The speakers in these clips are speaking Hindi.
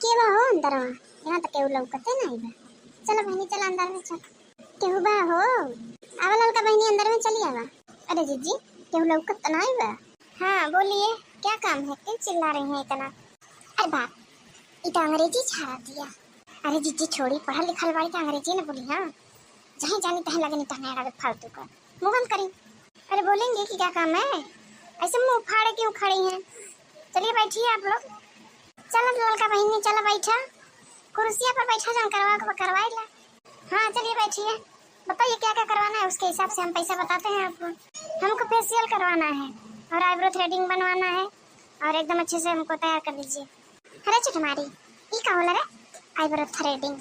के बा हो अंदर में यहाँ तक केहू लौकते नहीं बा। चलो बहनी चल अंदर में चल। केहू बा हो आवा लड़का बहनी अंदर में चली आवा। अरे जीजी केहू लौकत नहीं बा। हाँ बोलिए क्या काम है, क्यों चिल्ला रही हैं इतना? अरे बाप इतना अंग्रेजी छाड़ा दिया। अरे जीजी छोड़ी, पढ़ा लिखल वाली तो अंग्रेजी ने बोली। हाँ जहाँ जानी तहाँ लगे नहीं फालतू का मुँह बंद करी। अरे बोलेंगे कि क्या काम है, ऐसे मुँह फाड़े क्यों खड़ी हैं? चलिए बैठिए आप लोग। चलो लड़का बहनी चलो बैठा, कुर्सिया पर बैठा जान करवाए ला। हाँ चलिए बैठिए, बताइए क्या क्या करवाना है, उसके हिसाब से हम पैसा बताते हैं आपको। हमको फेशियल करवाना है और आईब्रो थ्रेडिंग बनवाना है और एकदम अच्छे से हमको तैयार कर दीजिए। अरे चुटमारी ये क्या बोला रे, आईब्रो थ्रेडिंग?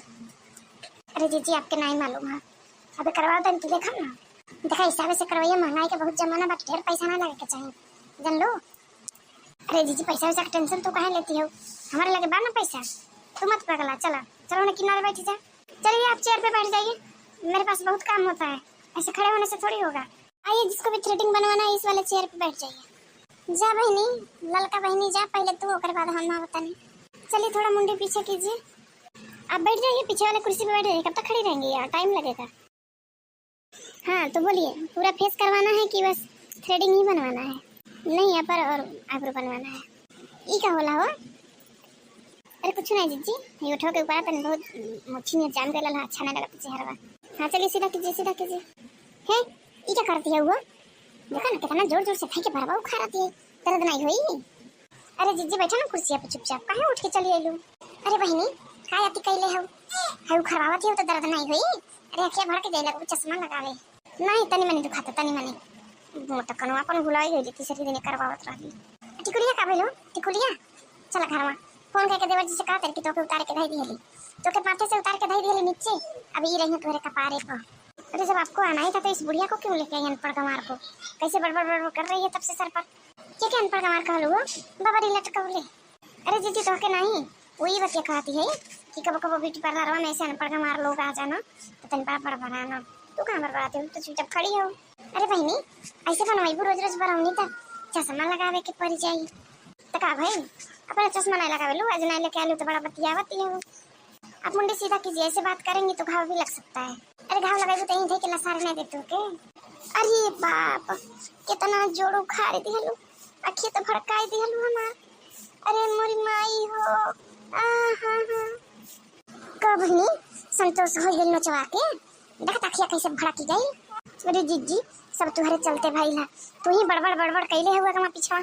अरे जीजी आपके नहीं मालूम है, अभी करवा दो तो देखा ना, देखा हिसाब से करवाइए, महंगाई का बहुत जमाना बा, ढेर पैसा ना लगे के चाहिए जान लो। अरे जीजी पैसा वैसा का टेंशन तो काहे लेती हो, हमारे लगे बा ना पैसा, तू मत पगला। चला चलो ना किनारे बैठी जा। चलिए आप चेयर पे बैठ जाइए, मेरे पास बहुत काम होता है, ऐसे खड़े होने से थोड़ी होगा। आइए जिसको भी थ्रेडिंग बनवाना है इस वाले चेयर पे बैठ जाइए। जा बहनी, लड़का बहनी जा, पहले तू होकर बाद हम ना बताने। चलिए थोड़ा मुंडी पीछे कीजिए, आप बैठ जाइए पीछे वाले कुर्सी पे बैठ जाइए। कब तक खड़ी रहेंगी यार, टाइम लगेगा। हाँ तो बोलिए, पूरा फेस करवाना है कि बस थ्रेडिंग ही बनवाना है? नहीं यहाँ पर और आईब्रो बनवाना है। ये क्या होला हो? अरे कुछ नहीं जीजी, ये उठो के ऊपर तने बहुत मुच्छी ने जाम देला, अच्छा नहीं लगा चेहरा। हाँ चलिए सीधा कीजिए सीधा कीजिए। है ये क्या करती है वो, देखा ना कितना जोर जोर से फेंक के भरवा खा रही है, दर्द नहीं हुई? अरे जीजी बैठा ना कुर्सी पे चुपचाप, कहाँ उठ के चली आलू? अरे बहनी काय आती कैले हो, है खरावत हो तो दर्द नहीं हुई? अरे अखिया भर के दे लगा, चश्मा लगावे। नहीं तनी मनी दुखाता, तनी मनी मोटा कनो अपन भुलाई गई, तीसरी दिन करवावत रही। टिकुलिया का भेलो टिकुलिया, चला घर में फोन करके देवर जी से कहा तेरे की तोके उतार के धई दिहली, तोके माथे से उतार के धई दिहली नीचे, अभी ये रही तोरे कपारे पर। अरे जब आपको आना ही था तो इस बुढ़िया को क्यों लेके आई अनपढ़ गंवार को, कैसे बड़बड़ बड़बड़ कर रही है तब से सर पर। क्या अनपढ़ गंवार कह लो बाबा री लटकवले? अरे जीजी तोके नहीं वही बतिया कहती है कि कब कब ब्यूटी पार्लर में ऐसे अनपढ़ गंवार लोग आ जाना तो तन बड़ा बनाना। तू कहाँ बड़बड़ाती हो, तो चुपचाप खड़ी हो। अरे बहनी ऐसे बनवाई रोज रोज बनाऊंगी तब चश्मा लगावे के पड़ जाई तो का भाई, अपना चश्मा नहीं लगावे लो, आज नहीं लेके आलू तो बड़ा बतियावती है। आप मुंडी सीधा कीजिए, ऐसे बात करेंगी तो घाव भी लग सकता है। अरे घाव लगाई तो यहीं थे कि लसार नहीं देते हो के? अरे बाप कितना जोड़ू खा रही थी हलू, अखी तो भड़काई दी हलू हमार। अरे मोरी माई हो, हाँ कब नहीं संतोष हो गई नचवा के, देखा अखिया कैसे भड़की गई। अरे जीजी सब तुम्हारे चलते भाई ला, तू ही बड़बड़ बड़बड़ कैले हुआ कमा पीछा,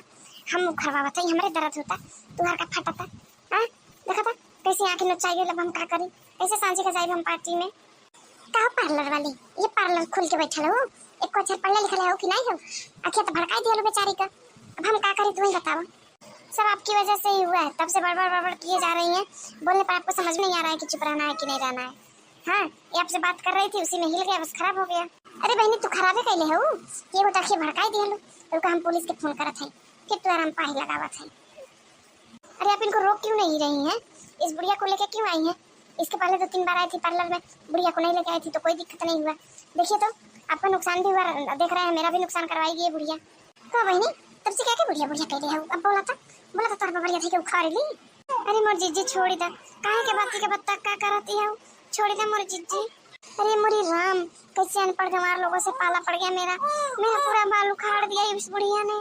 हम खरवावत है हमारे दर्द होता, तुहार का फटा था। हाँ देखा था कैसे आंखें नचाई गई, अब हम का करी, कैसे सांझे का जाए हम पार्टी में। कहा पार्लर वाली, ये पार्लर खुल के बैठा हो, एक को अक्षर पढ़ले लिखले हो कि नहीं हो, अखिया तो भड़काई दिया लो बेचारी का, अब हम का करी तू ही बताओ। सब आपकी वजह से ही हुआ है, तब से बड़बड़ बड़बड़ किए जा रही हैं, बोलने पर आपको समझ नहीं आ रहा है कि चुप रहना है कि नहीं रहना है। हाँ ये आपसे बात कर रही थी उसी में हिल गया, बस खराब हो गया। अरे बहनी तू खराबे कैले हो, ये वो तखिए भड़काई दिया लो, तो हम पुलिस के फोन करत है, फिर तू आराम पाही लगावत है। अरे आप इनको रोक क्यों नहीं रही हैं, इस बुढ़िया को लेके क्यों आई हैं? इसके पहले 2-3 बार आई थी पार्लर में, बुढ़िया को नहीं लेके आई थी तो कोई दिक्कत नहीं हुआ। देखिए तो आपका नुकसान भी हुआ, देख रहे हैं मेरा भी नुकसान करवाएगी ये बुढ़िया। तो बहनी तब से क्या बुढ़िया बुढ़िया कह रही है, अब बोला था तोर बढ़िया थी कि उखाड़ ली। अरे मोर जीजी छोड़ी दा, काहे के बाती के बत्ता का करती है, छोड़ी दा मोर जीजी। अरे मोरी राम कैसे अनपढ़ गंवार लोगों से पाला पड़ गया, मेरा पूरा बाल उखाड़ दिया इस बुढ़िया ने।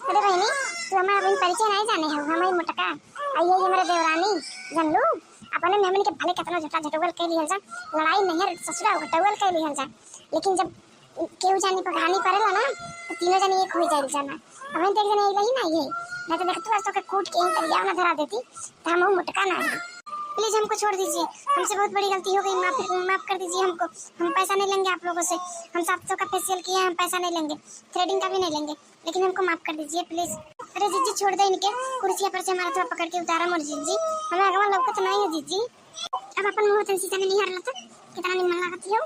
अरे बहनी तू हमारा अभी परिचय नहीं जाने हो, हमारी मोटका आइए हमारे देवरानी जान लो, अपने मेहमान के भले कितना झटा झटोगल कह लिहल जा, लड़ाई नहीं ससुरा घटोगल कह लिहल जा, लेकिन जब केहू जानी पगानी पड़ेला ना तो तीनों जने एक हो जाइल जाना। अब देख जने यही ना ये नहीं तो देखो तो के कूट के यहीं तलिया ना धरा देती तो हम मोटका ना है। प्लीज हमको छोड़ दीजिए, हमसे बहुत बड़ी गलती हो गई, माफ कर दीजिए हमको, हम पैसा नहीं लेंगे आप लोगों से, हम 700 का फेशियल किए, हम पैसा नहीं लेंगे, थ्रेडिंग का भी नहीं लेंगे, लेकिन हमको माफ कर दीजिए प्लीज। अरे जीजी छोड़ दे इनके, कुर्सिया पर से हमारा थोड़ा पकड़ के उतारा मोर जीजी, हमें अगवा लौकत तो नहीं है जीजी, अब अपन मुंह तन सीधा नहीं हर लता कितना निमन लागती हो।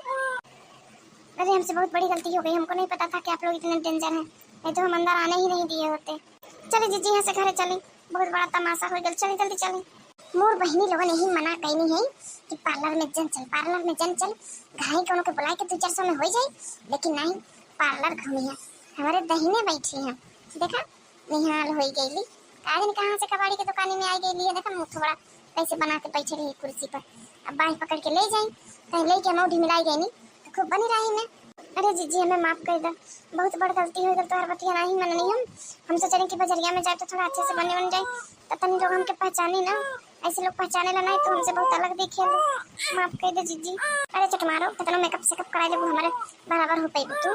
अरे हमसे बहुत बड़ी गलती हो गई, हमको नहीं पता था कि आप लोग इतने डेंजर हैं, नहीं तो हम अंदर आने ही नहीं दिए होते। चले जीजी यहाँ से घरे चले, बहुत बड़ा तमाशा हो गया, चले जल्दी चले। मोर बहनी लोगों ने ही मना कही है कि पार्लर में जन चल, पार्लर में जन चल, घाई कोनो के बुलाए के 2-400 में हो जाए, लेकिन नहीं पार्लर घूमी है, हमारे दहीने बैठी हैं, देखा निहाल हो गई, काहे कहाँ से कबाड़ी की दुकान में आई गई है, देखा मुँह थोड़ा कैसे बना के बैठे रही कुर्सी पर। अब बाई पकड़ के ले जाई, कहीं ले के मौढ़ी मिलाई गई नहीं तो खूब बनी रही मैं। अरे जीजी हमें माफ कर दो, बहुत बड़ गलती हो गई, तोहर बतिया नहीं मननी हम सोचे कि बजरिया में जाए तो थोड़ा अच्छे से बन जाए, तो तनी लोग हमके पहचानी ना, ऐसे लोग पहचाने ला नहीं तो हमसे बहुत अलग दिखे। माफ कर दे जीजी। अरे चट मारो, कितना मेकअप सेकअप कराई ले हमारे बराबर हो पाई तू,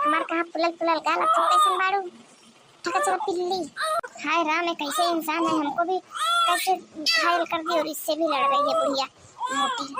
हमार कहाँ पुलल पुलल गाल तो कैसे बाड़ू ठका चला पिल्ली। हाय राम, एक कैसे इंसान है, हमको भी कैसे घायल कर दी और इससे भी लड़ रही है बुढ़िया मोटी।